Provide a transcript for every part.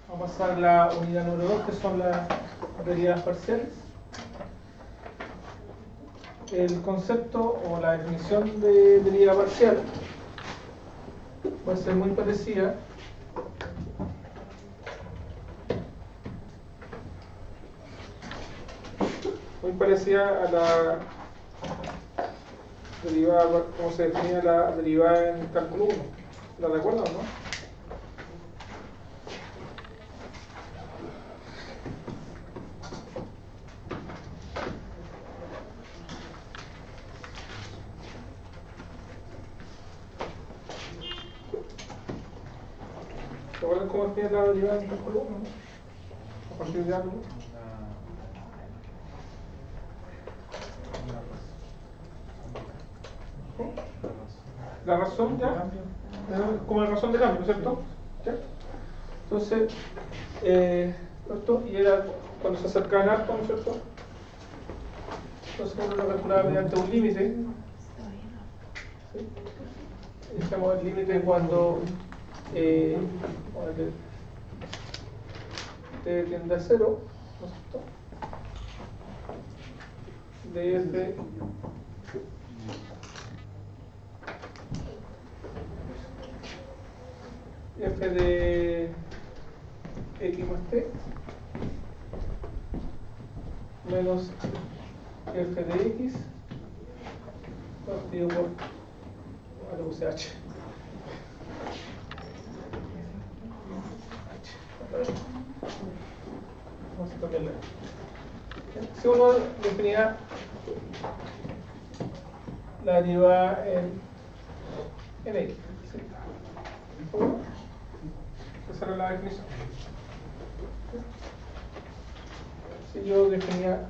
Vamos a pasar a la unidad número 2, que son las derivadas parciales. El concepto o la definición de derivada parcial va a ser muy parecida a la derivada, como se definía la derivada en cálculo 1. ¿La recuerdan, no? ¿Se acuerdan cómo definía la derivada en cálculo 1? A partir de algo. La razón ya, como la razón de cambio, ¿cierto? ¿Ya? Entonces, ¿cierto? Y era cuando se acercaban harto, ¿no es cierto? Entonces uno lo calculaba mediante un límite. ¿Sí? Decíamos el límite cuando t tiende a 0, ¿no es cierto? De f de x más t menos f de x partido por h. Vamos a cambiarla. Si uno definía la derivada en x, ¿sí? Esa era la definición. Si yo definía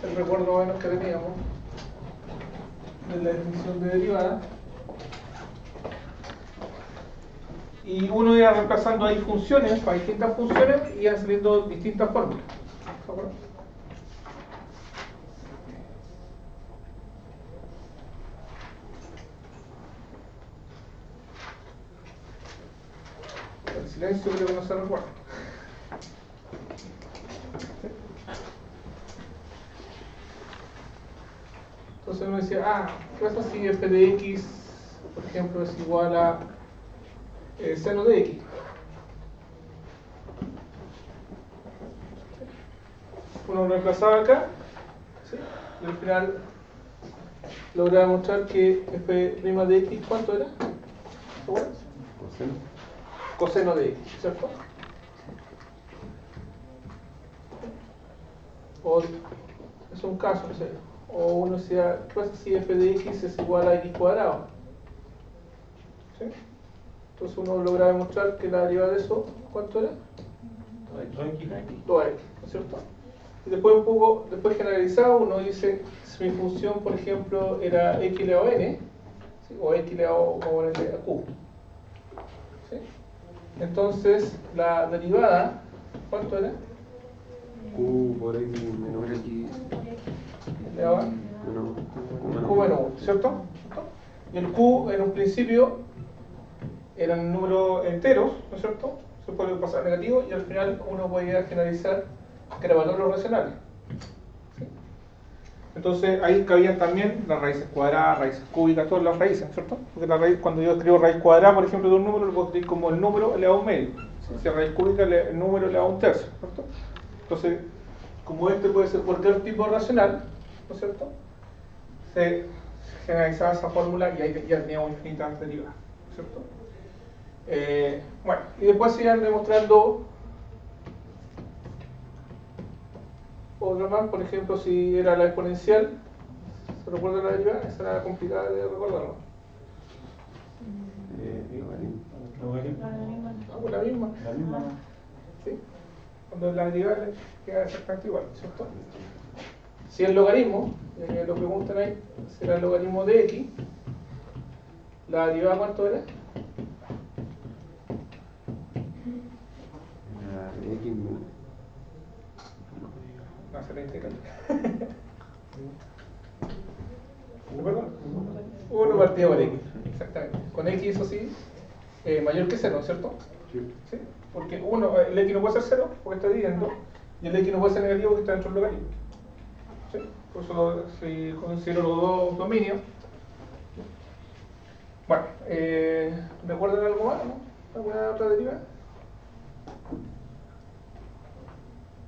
el recuerdo menos que teníamos de la definición de derivada, y uno iba reemplazando ahí funciones, para distintas funciones, y iban saliendo distintas fórmulas. ¿De acuerdo? El silencio creo que no se recuerda. Entonces uno decía, ¿qué pasa si f de x, por ejemplo, es igual a seno de x? Uno lo reemplazaba acá, ¿sí? Y al final lograba demostrar que f' de x, ¿cuánto era? Coseno de x, ¿cierto? O es un caso, no sé. O uno decía, ¿qué pasa si f de x es igual a x cuadrado? ¿Sí? Entonces uno logra demostrar que la derivada de eso, ¿cuánto era? 2x, ¿no es cierto? Y después un poco, después generalizado, uno dice, si mi función, por ejemplo, era x elevado a n, ¿sí? O x elevado a q, ¿sí? Entonces la derivada, ¿cuánto era? Q por x menos x elevado a q menos 1, ¿cierto? Y el q en un principio eran números enteros, ¿no es cierto? Se puede pasar negativo y al final uno podía generalizar que era valores racionales. ¿Sí? Entonces ahí cabían también las raíces cuadradas, raíces cúbicas, todas las raíces, ¿no es cierto? Porque la raíz, cuando yo escribo raíz cuadrada, por ejemplo, de un número, lo puedo escribir como el número elevado a un medio. ¿Sí? Si es raíz cúbica, el número elevado a un tercio, ¿cierto? Entonces, como este puede ser cualquier tipo racional, ¿no es cierto? Se generalizaba esa fórmula y ahí ya teníamos infinitas derivadas, ¿cierto? Bueno, y después se iban demostrando otra más, por ejemplo, si era la exponencial, ¿se recuerda la derivada? Esa era complicada de recordar, ¿no? La misma. ¿Sí? Cuando la derivada queda exactamente igual, ¿cierto? Si el logaritmo, lo preguntan ahí, será el logaritmo de x, ¿la derivada cuánto era? X No, será integral. ¿De acuerdo? 1 partido por x, exactamente. con x así, mayor que 0, ¿cierto? Sí. ¿Sí? Porque el x no puede ser 0 porque está dividiendo, y el x no puede ser negativo porque está dentro del logaritmo. ¿Sí? Por eso si considero los dos dominios. Bueno, ¿recuerdan algo más? ¿No? ¿Alguna otra deriva?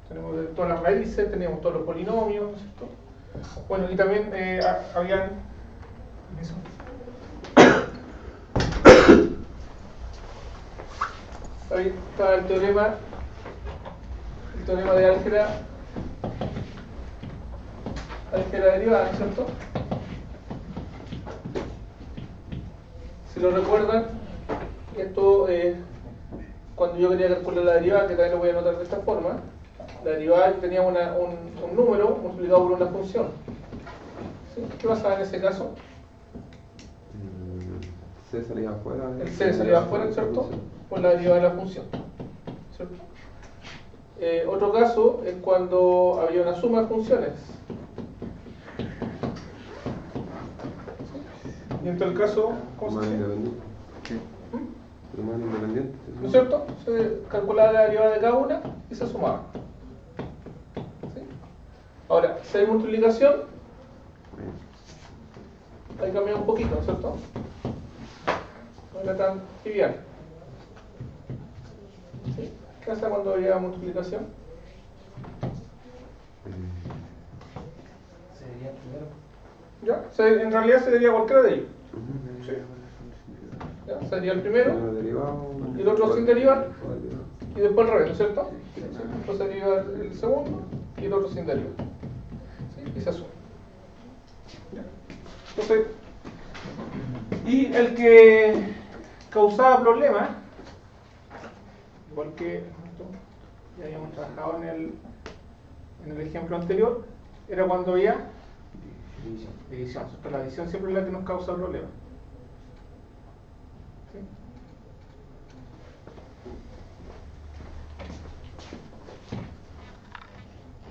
Tenemos todas las raíces, teníamos todos los polinomios, ¿no es cierto? Bueno, y también habían... Eso. Ahí está el teorema de álgebra derivada, ¿no es cierto? Si lo recuerdan, esto cuando yo quería calcular la derivada, que también lo voy a anotar de esta forma, la derivada tenía un número multiplicado por una función. ¿Sí? ¿Qué pasaba en ese caso? C salía afuera. El C salía afuera, ¿cierto? Por la derivada de la función, ¿cierto? Otro caso es cuando había una suma de funciones. ¿Sí? Y en tal caso, ¿cómo se llama? Independiente. ¿No es cierto? Se calculaba la derivada de cada una y se sumaba. ¿Sí? Ahora, si hay multiplicación, ahí cambia un poquito, ¿no es cierto? No era tan trivial. ¿Sí? ¿Qué pasa cuando había multiplicación? Sería primero. ¿Ya? En realidad sería cualquiera de ellos. Sí. ¿Ya? Sería el primero y el otro sin derivar y después al revés, ¿no es cierto? Sí. Entonces sería el segundo y el otro sin derivar. ¿Sí? Y se suma. ¿Ya? Entonces, y el que causaba problemas, igual que esto, ya habíamos trabajado en el ejemplo anterior, era cuando había división. La división siempre es la que nos causa problemas. ¿Sí?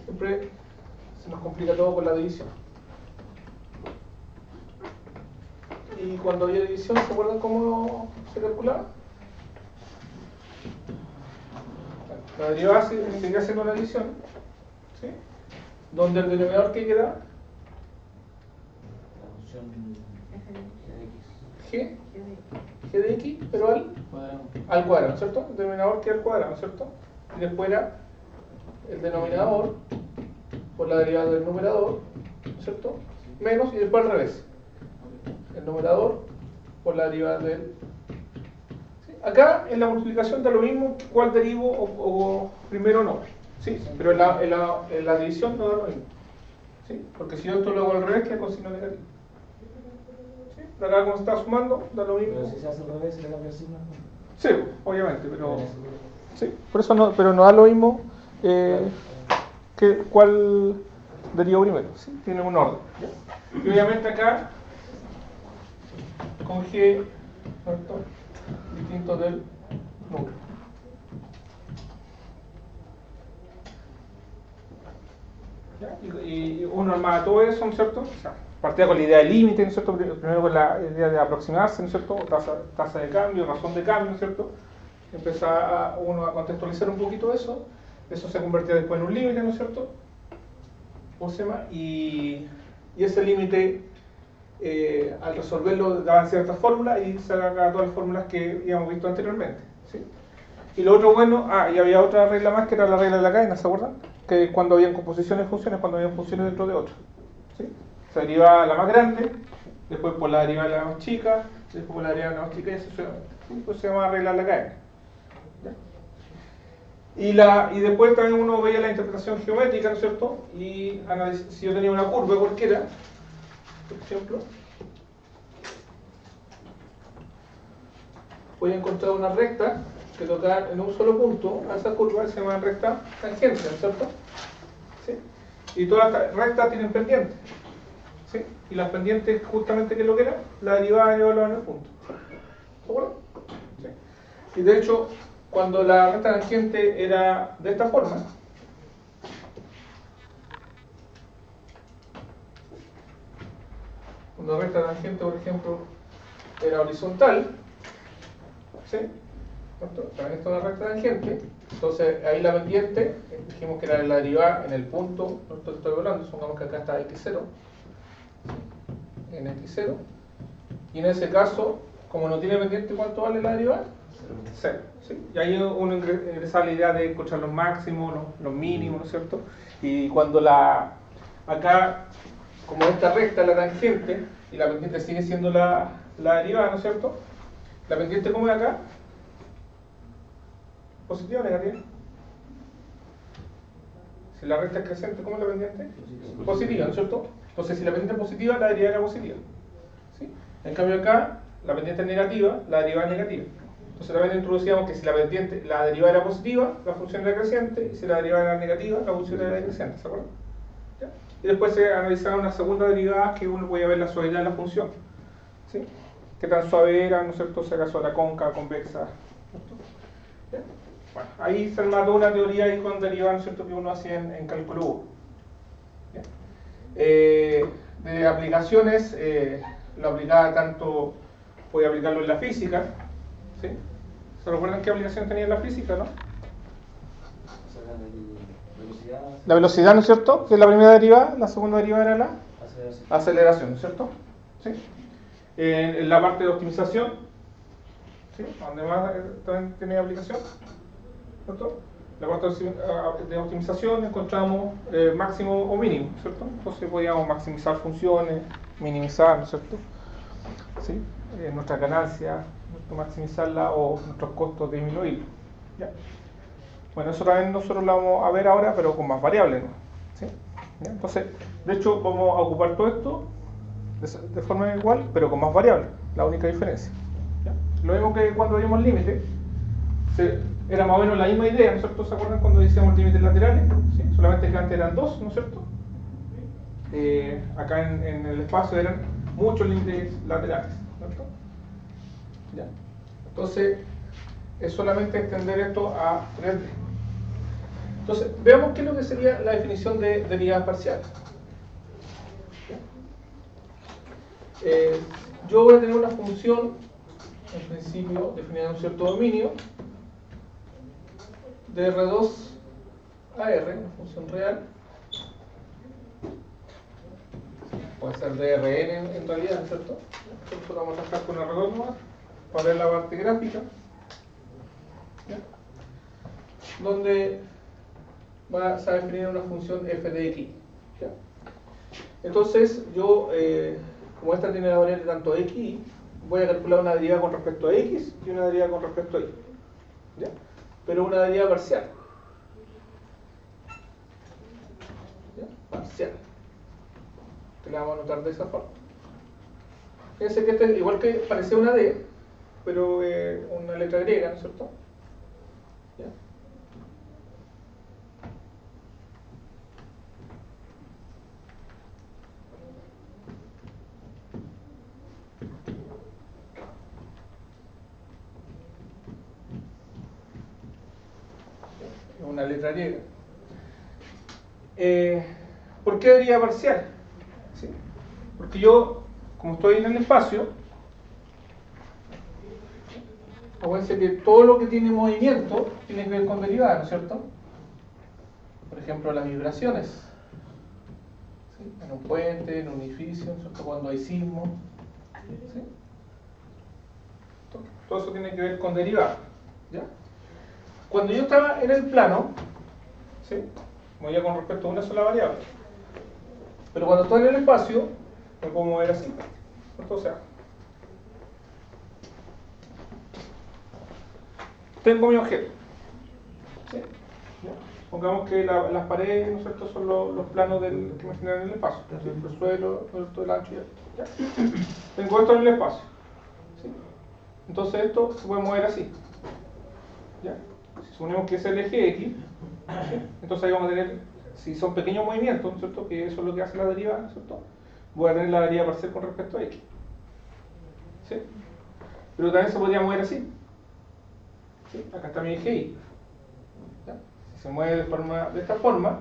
Siempre se nos complica todo con la división. Y cuando había división, ¿se acuerdan cómo se calculaba? La derivada seguía siendo una división, ¿sí? Donde el denominador que queda La función g de x, pero al cuadrado, ¿cierto? El denominador queda al cuadrado, ¿cierto? Y después era el denominador por la derivada del numerador, ¿cierto? Menos, y después al revés. El numerador por la derivada del... ¿Sí? Acá en la multiplicación da lo mismo cuál derivo o primero no, ¿sí? Pero en la división no da lo mismo, ¿sí? Porque si yo esto lo hago al revés, queda con signo negativo. ¿Sí? Pero acá como se está sumando, da lo mismo. Pero si se hace al revés, se le cambia el signo. Sí, obviamente, pero... Sí, por eso no, pero no da lo mismo que cuál deriva primero, ¿sí? Tiene un orden. Y obviamente acá con G, ¿cierto? Distinto del número. ¿Ya? Y uno armaba todo eso, ¿no es cierto? O sea, partía con la idea de límite, ¿no es cierto? Primero con la idea de aproximarse, ¿no es cierto? Tasa de cambio, razón de cambio, ¿no es cierto? Empezaba uno a contextualizar un poquito eso se convertía después en un límite, ¿no es cierto? Y ese límite, al resolverlo, daban ciertas fórmulas y se sacaban todas las fórmulas que habíamos visto anteriormente, ¿sí? Y lo otro bueno, y había otra regla más que era la regla de la cadena, ¿se acuerdan? Que cuando habían composiciones de funciones, cuando habían funciones dentro de otras, ¿sí? Se derivaba la más grande, después por la derivada de la más chica, después por la derivada de la más chica y eso ¿sí? Pues se llama regla de la cadena. Y después también uno veía la interpretación geométrica, ¿no es cierto? Y si yo tenía una curva cualquiera, por ejemplo, voy a encontrar una recta que toca en un solo punto a esa curva, se llama recta tangente, ¿no es cierto? ¿Sí? Y todas las rectas tienen pendientes, ¿sí? Y las pendientes, justamente, ¿qué es lo que era? La derivada llevarlo en el punto. ¿De acuerdo? ¿Sí? Y de hecho, cuando la recta tangente era de esta forma, cuando la recta tangente, por ejemplo, era horizontal, ¿sí? ¿Cierto? También está una recta tangente, entonces ahí la pendiente, dijimos que era la derivada en el punto, no estoy hablando, supongamos que acá está x0, en x0, y en ese caso, como no tiene pendiente, ¿cuánto vale la derivada? 0. ¿Sí? Y ahí uno ingresa la idea de encontrar los máximos, los mínimos, ¿no es cierto? Y cuando acá, como esta recta, la tangente, y la pendiente sigue siendo la derivada, ¿no es cierto? La pendiente, ¿cómo es acá? ¿Positiva o negativa? Si la recta es creciente, ¿cómo es la pendiente? Positiva, ¿no es cierto? Entonces, si la pendiente es positiva, la derivada era positiva. ¿Sí? En cambio acá, la pendiente es negativa, la derivada es negativa. Entonces también introducíamos que si la derivada era positiva, la función era creciente, y si la derivada era negativa, la función era decreciente, ¿se acuerdan? ¿Ya? Y después se analizaba una segunda derivada que uno podía ver la suavidad de la función. ¿Sí? Qué tan suave era, ¿no es cierto? Si acaso era cóncava, convexa. ¿Ya? Bueno, ahí se armó una teoría ahí con derivadas, ¿no es cierto?, que uno hacía en cálculo 1. ¿Ya? De aplicaciones, lo aplicaba tanto, podía aplicarlo en la física, ¿sí? ¿Se recuerdan qué aplicación tenía en la física, no? La velocidad, ¿no es cierto? Que es la primera derivada, la segunda derivada era la aceleración, ¿no es cierto? ¿Sí? En la parte de optimización, ¿sí? Donde más también tiene aplicación, ¿cierto? La parte de optimización encontramos máximo o mínimo, ¿cierto? Entonces podíamos maximizar funciones, minimizar, ¿no es cierto? ¿Sí? Nuestra ganancia, maximizarla o nuestros costos disminuir. ¿Ya? Bueno, eso también nosotros lo vamos a ver ahora, pero con más variables, ¿no? ¿Sí? ¿Ya? Entonces, de hecho, vamos a ocupar todo esto de forma igual, pero con más variables, la única diferencia. ¿Ya? Lo mismo que cuando vimos límite, era más o menos la misma idea, ¿no es cierto? ¿Se acuerdan cuando decíamos límites laterales? ¿Sí? Solamente que antes eran 2, ¿no es cierto? Acá en el espacio eran muchos límites laterales, ¿no es cierto? ¿Ya? Entonces, es solamente extender esto a 3D. Entonces, veamos qué es lo que sería la definición de derivadas parciales. Yo voy a tener una función, en principio, definida en un cierto dominio, de R2 a R, una función real. Puede ser de Rn en realidad, ¿no es cierto? Nosotros vamos a trabajar con R2 nomás, para ver la parte gráfica. ¿Ya? Donde se va a definir una función f de x. ¿Ya? Entonces, yo, como esta tiene la variable tanto x y y, voy a calcular una derivada con respecto a x y una derivada con respecto a y. ¿Ya? Pero una derivada parcial. ¿Ya? Parcial. Que la vamos a anotar de esa forma. Fíjense que este, igual que parecía una D, pero una letra griega, ¿no es cierto? ¿Ya? Una letra griega. ¿Por qué derivada parcial? ¿Sí? Porque yo, como estoy en el espacio, acuérdense que todo lo que tiene movimiento tiene que ver con derivadas, ¿no es cierto? Por ejemplo, las vibraciones. ¿Sí? En un puente, en un edificio, ¿no es cierto? Cuando hay sismo. ¿Sí? Todo eso tiene que ver con derivadas. ¿Ya? Cuando yo estaba en el plano, ¿sí?, movía con respecto a una sola variable. Pero cuando estoy en el espacio, me puedo mover así. O sea, tengo mi objeto. ¿Sí? Pongamos que las paredes, ¿no es cierto?, son los planos que me generan en el espacio. ¿Sí? El suelo, el ancho, ¿ya? Tengo esto en el espacio. ¿Sí? Entonces esto se puede mover así. ¿Ya? Si suponemos que es el eje X, ¿sí?, entonces ahí vamos a tener, si son pequeños movimientos, ¿no es cierto?, que eso es lo que hace la derivada, ¿no es cierto?, voy a tener la derivada parcial con respecto a X. ¿Sí? Pero también se podría mover así. ¿Sí? Acá está mi eje Y. ¿Ya? Si se mueve de esta forma,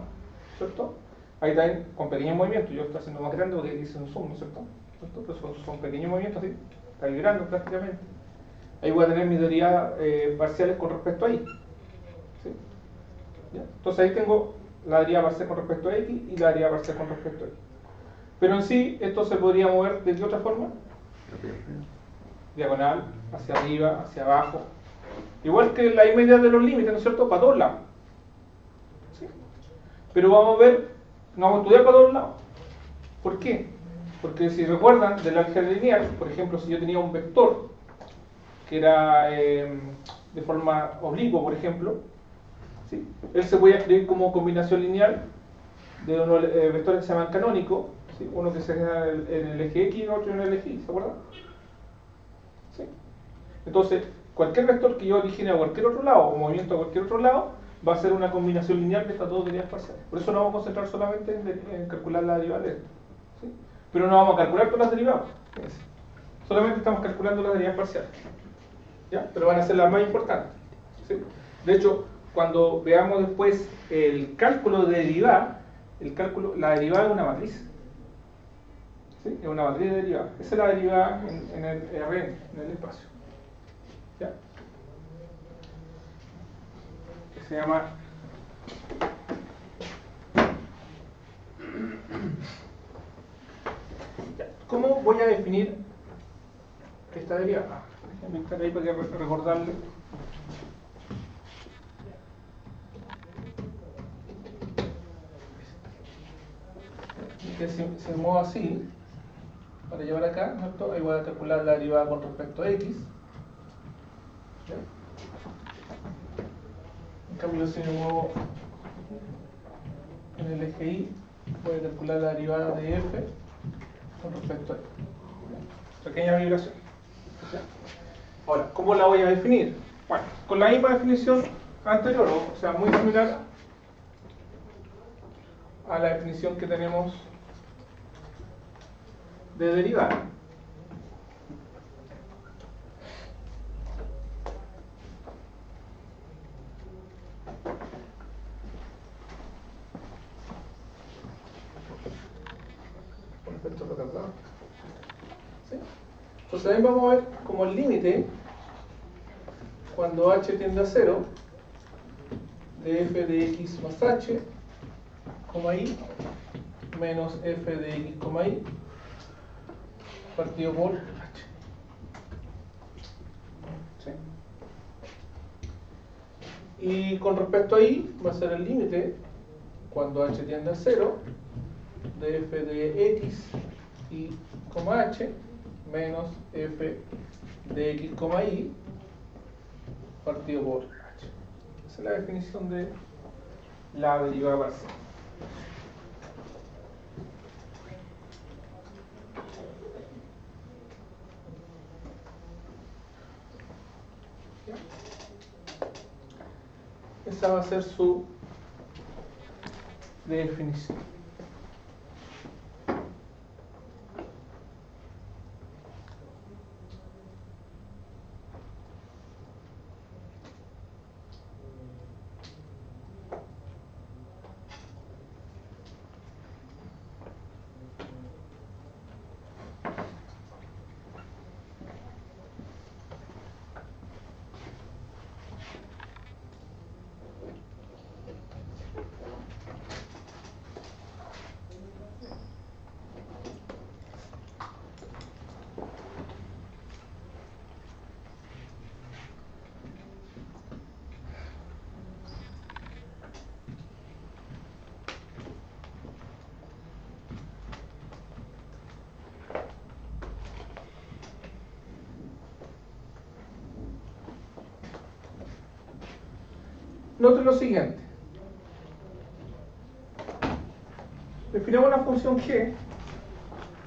¿cierto?, ahí también con pequeños movimientos, yo estoy haciendo más grande porque aquí hice un zoom, ¿no es cierto? Pero son pequeños movimientos así. está vibrando prácticamente, ahí voy a tener mis derivadas parciales con respecto a y. ¿Sí? ¿Ya? Entonces ahí tengo la derivada parcial con respecto a x y la derivada parcial con respecto a y. Pero en sí, esto se podría mover de qué otra forma? Diagonal, hacia arriba, hacia abajo. Igual que la media de los límites, ¿no es cierto? Para todos lados. ¿Sí? Pero vamos a ver, no vamos a estudiar para todos lados. ¿Por qué? Porque si recuerdan del álgebra lineal, por ejemplo, si yo tenía un vector que era de forma oblicua, por ejemplo, ¿sí? Él se puede escribir como combinación lineal de unos vectores que se llaman canónicos, ¿sí? Uno que sería en el eje X y otro en el eje Y, ¿se acuerdan? ¿Sí? Entonces, cualquier vector que yo origine a cualquier otro lado o movimiento a cualquier otro lado va a ser una combinación lineal de estas dos derivadas parciales. Por eso nos vamos a concentrar solamente en calcular la derivada de esto, ¿sí? Pero no vamos a calcular todas las derivadas, fíjense. Solamente estamos calculando las derivadas parciales, ¿ya? Pero van a ser las más importantes, ¿sí? De hecho, cuando veamos después el cálculo de derivada, la derivada es una matriz, ¿sí? Es una matriz de derivada. Esa es la derivada en el Rn, en el espacio, ¿ya? Que se llama ¿cómo voy a definir esta derivada? Déjenme estar ahí para que recordarle. Que se mueva así para llevar acá, ¿cierto? Ahí voy a calcular la derivada con respecto a x. ¿Ya? En cambio, si me muevo en el eje y, voy a calcular la derivada de f con respecto a y. ¿Ya? Pequeña vibración. ¿Ya? Ahora, ¿cómo la voy a definir? Bueno, con la misma definición anterior, o sea, muy similar a la definición que tenemos de derivada. Perfecto, recordado. ¿Sí? Entonces ahí vamos a ver como el límite cuando h tiende a 0 de f de x más h, y menos f de x, y partido por h. ¿Sí? Y con respecto a y va a ser el límite cuando h tiende a 0 de f de x y, h menos f de x, y partido por h. Esa es la definición de la derivada parcial. Esa va a ser su definición. Note lo siguiente. Definimos una función g,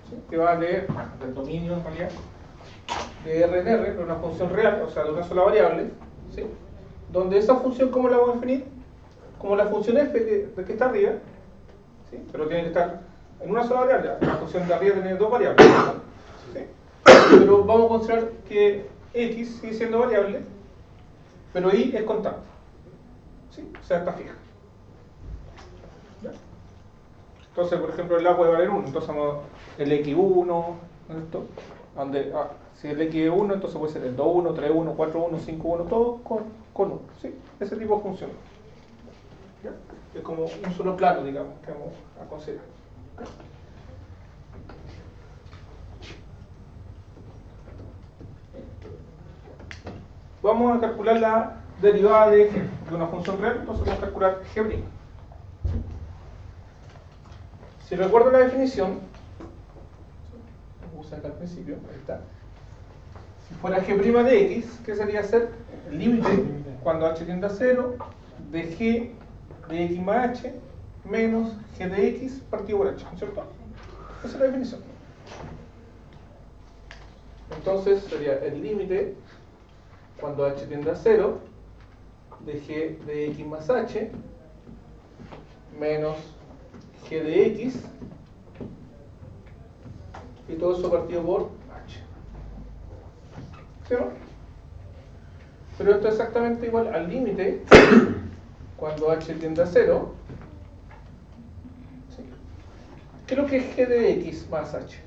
¿sí? Que va del dominio en realidad, de R en R, pero una función real, o sea, de una sola variable, ¿sí? Donde esa función, ¿cómo la vamos a definir? Como la función f que está arriba, ¿sí? Pero tiene que estar en una sola variable. La función de arriba tiene dos variables, ¿sí? Pero vamos a considerar que x sigue siendo variable, pero y es constante, ¿sí? O sea, está fija. ¿Ya? Entonces, por ejemplo, el a puede valer 1, entonces vamos el x1, ¿no? Donde Si el x es 1, entonces puede ser el 2, 1, 3, 1, 4, 1, 5, 1, todo con 1. ¿Sí? Ese tipo de función. ¿Ya? Es como un solo plano, digamos, que vamos a considerar. Vamos a calcular la derivada de g, de una función real, entonces vamos a calcular g'. Si recuerdo la definición, vamos a sacar al principio, ahí está. Si fuera g' de x, ¿qué sería hacer? El límite cuando h tiende a 0 de g de x más h menos g de x partido por h, ¿no es cierto? Esa es la definición. Entonces sería el límite cuando h tiende a 0 de g de x más h menos g de x y todo eso partido por h. ¿Sí o no? Pero esto es exactamente igual al límite cuando h tiende a 0. ¿Sí? ¿Qué es lo que es g de x más h?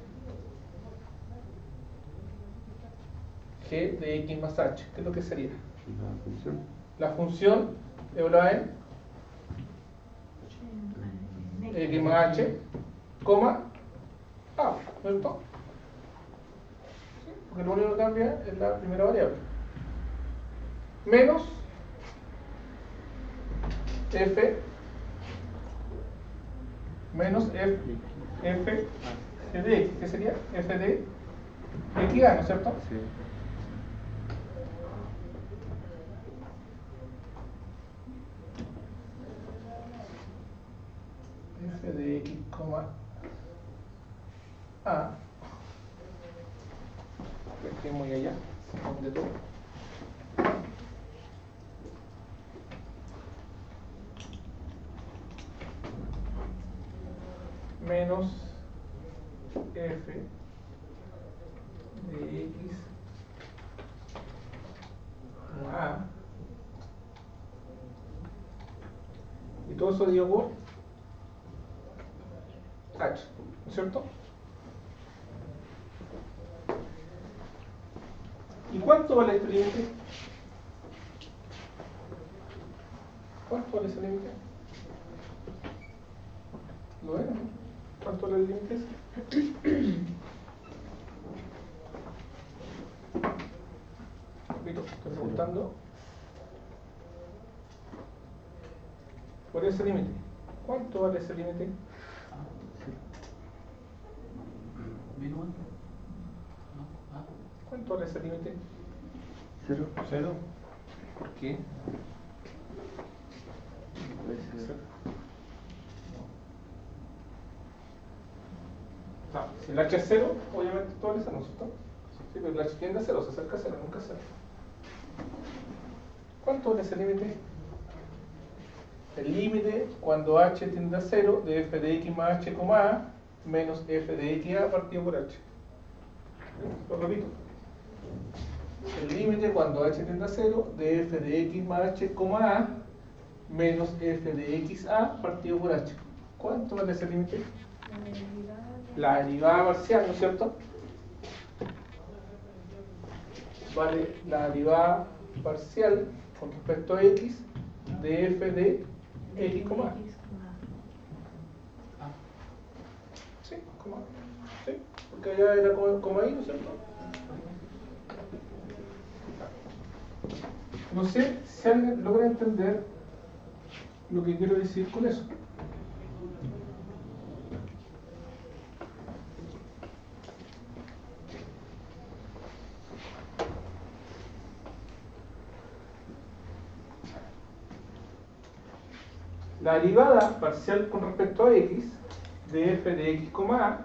G de x más h, ¿qué es lo que sería? La función. La función evaluada en x más h, coma a, ¿no es cierto? ¿Sí? Porque lo único que cambia es la primera variable. Menos f g de x, ¿qué sería? F de x a, ¿no es cierto? Sí. F de x, a. Aquí muy allá, donde todo. Menos f de x a. Y todo eso dio por h, ¿no es cierto? ¿Y cuánto vale este límite? ¿Cuánto vale ese límite? ¿Lo ven? ¿Cuánto vale el límite? Repito, estoy preguntando por ese límite. ¿Cuánto vale ese límite? ¿Cuánto vale ese límite? 0. 0. ¿Por qué? Puede ser. No, si el h es 0, obviamente todo vale 0, ¿no es cierto? Sí, pero el h tiende a 0, se acerca a 0, nunca a 0. ¿Cuánto vale ese límite? El límite cuando h tiende a 0 de f de x más h, a menos f de x a partido por h. Lo repito. El límite cuando h tiende a 0 de f de x más h, a menos f de x a partido por h. ¿Cuánto vale ese límite? La derivada parcial, ¿no es cierto? Vale la derivada parcial con respecto a x de f de x, a. Sí, coma. Sí, porque allá era coma ahí, ¿no es cierto? No sé si alguien logra entender lo que quiero decir con eso. La derivada parcial con respecto a x de f de x, a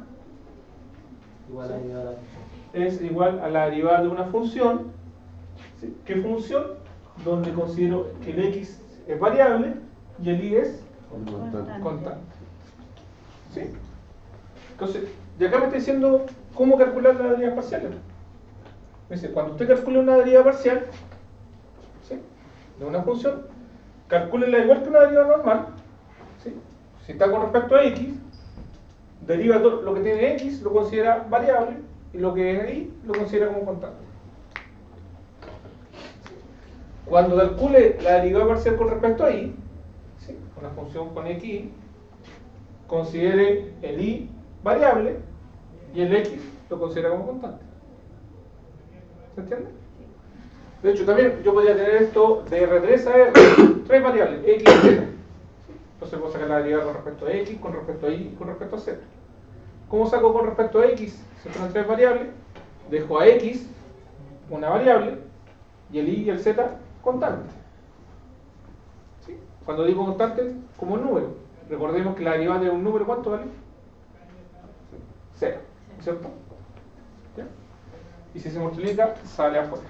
Igual a la derivada de la función. es igual a la derivada de una función. ¿Sí? ¿Qué función? Donde considero que el x es variable y el y es constante. ¿Sí? Entonces, de acá me está diciendo cómo calcular la derivada parcial. Me dice, cuando usted calcule una derivada parcial, ¿sí?, de una función, calcúlela igual que una derivada normal. ¿Sí? Si está con respecto a x, deriva todo lo que tiene x, lo considera variable, y lo que es ahí lo considera como constante. Cuando calcule la derivada parcial con respecto a y, ¿sí? Una función con x, considere el y variable y el x lo considera como constante. ¿Se entiende? De hecho, también yo podría tener esto de R3 a R, tres variables, x y z. Entonces puedo sacar la derivada con respecto a x, con respecto a y y con respecto a z. ¿Cómo saco con respecto a x? Si fueron tres variables, dejo a x una variable y el y y el z constante. ¿Sí? Cuando digo constante, como un número. Recordemos que la derivada de un número, ¿cuánto vale? 0, ¿cierto? ¿Ya? Y si se multiplica, sale afuera.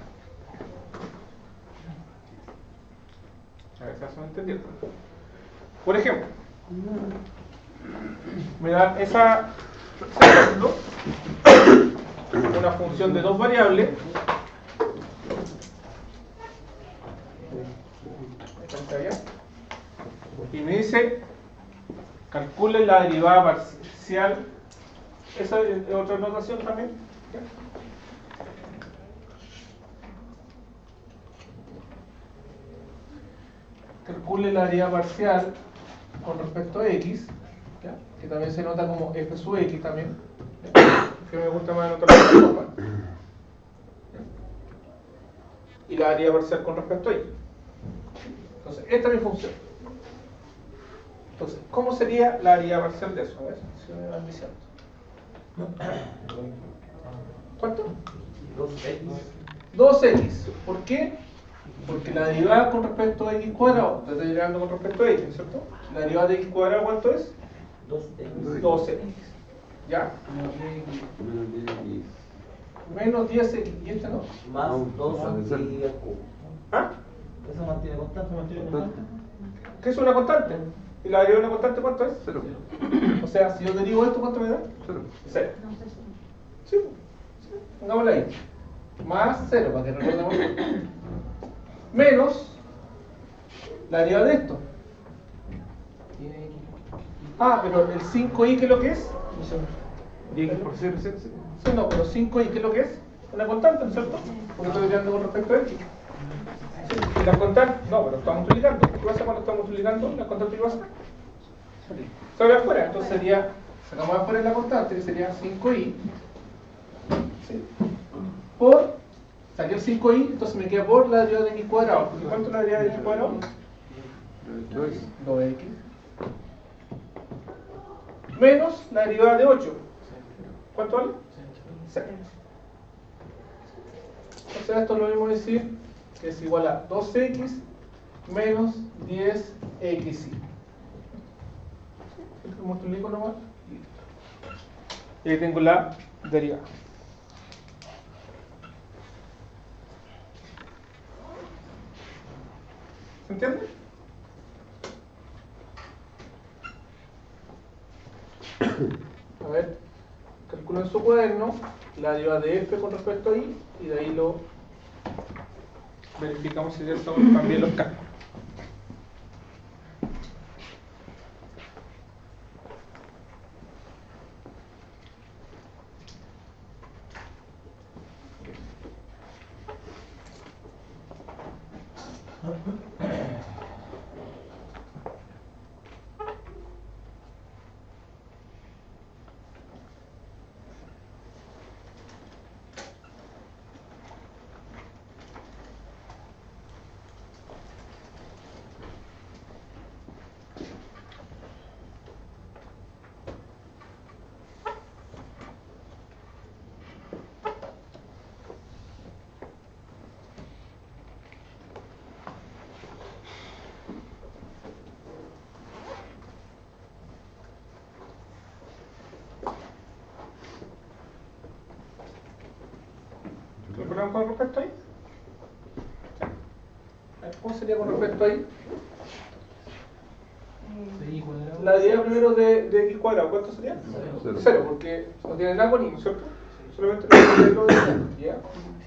A ver si se me entendió. Por ejemplo, me dan ese ejemplo, una función de dos variables. Y me dice, calcule la derivada parcial. Esa es otra notación también. ¿Ya? Calcule la derivada parcial con respecto a x, ¿ya? Que también se nota como f sub x también, ¿ya? Que me gusta más anotar la forma. Y la derivada parcial con respecto a y. Entonces, esta es mi función. Entonces, ¿cómo sería la derivada parcial de eso? A ver si me van diciendo. ¿Cuánto? 2x. 2x. ¿Por qué? Porque la derivada con respecto a x cuadrado, la estoy derivando con respecto a x, ¿cierto? La derivada de x cuadrado, ¿cuánto es? 2x. 2x. ¿Ya? Menos 10x. ¿Y este no? Más No, 2 y el cubo. ¿Ah? Eso mantiene constante. ¿Qué es una constante? ¿Y la derivada de una constante cuánto es? 0. O sea, si yo derivo esto, ¿cuánto me da? 0. 0. Sí, pongámosla ahí. Más 0, para que recordemos. Menos la derivada de esto. Ah, pero el 5i, ¿qué es lo que es? Y x por 0, 0, 0. Sí, no, pero 5i, ¿qué es lo que es? Una constante, ¿no es cierto? Porque estoy derivando con respecto a x. Y las constantes, no, pero estamos multiplicando. ¿Qué pasa cuando estamos multiplicando? ¿Las constantes qué pasa? Sale afuera, entonces sería, sacamos afuera la constante, que sería 5i, ¿sí? Por, saqué el 5i, entonces me queda por la derivada de x cuadrado. ¿Y cuánto es la derivada de x cuadrado? 2x. Menos la derivada de 8. ¿Cuánto vale? 6. Entonces esto lo mismo decir que es igual a 2x menos 10xy. Lo multiplico nomás. Y ahí tengo la derivada. ¿Se entiende? A ver, calculo en su cuaderno la derivada de f con respecto a y de ahí lo verificamos si esto también los cálculos. ¿Recuerdan con respecto ahí? ¿Cómo sería con respecto ahí? La derivada primero de x cuadrado, ¿cuánto sería? 0, porque no tiene nada con y, ¿cierto? Solamente lo de ¿ya?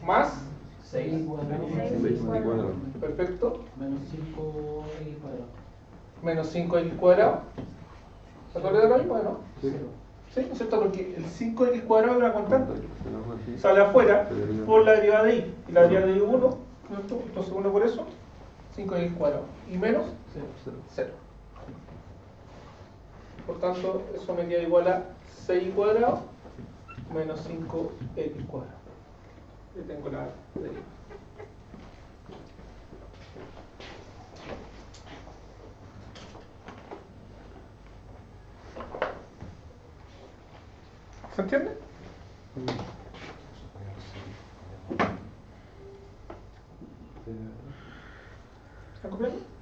Más 6 cuadrado. Perfecto. menos 5x cuadrado. Menos 5x cuadrado. ¿Se acuerdan de lo mismo, no? Sí. ¿Sí? ¿No es cierto? Porque el 5x cuadrado es una constante. Sale afuera por la derivada de y. Y la derivada de y 1, ¿no es cierto? Entonces 1 por eso, 5x cuadrado. Y menos 0. Por tanto, eso me queda igual a 6y cuadrado menos 5x cuadrado. Yo tengo la derivada. ¿Se entiende? ¿Están copiando?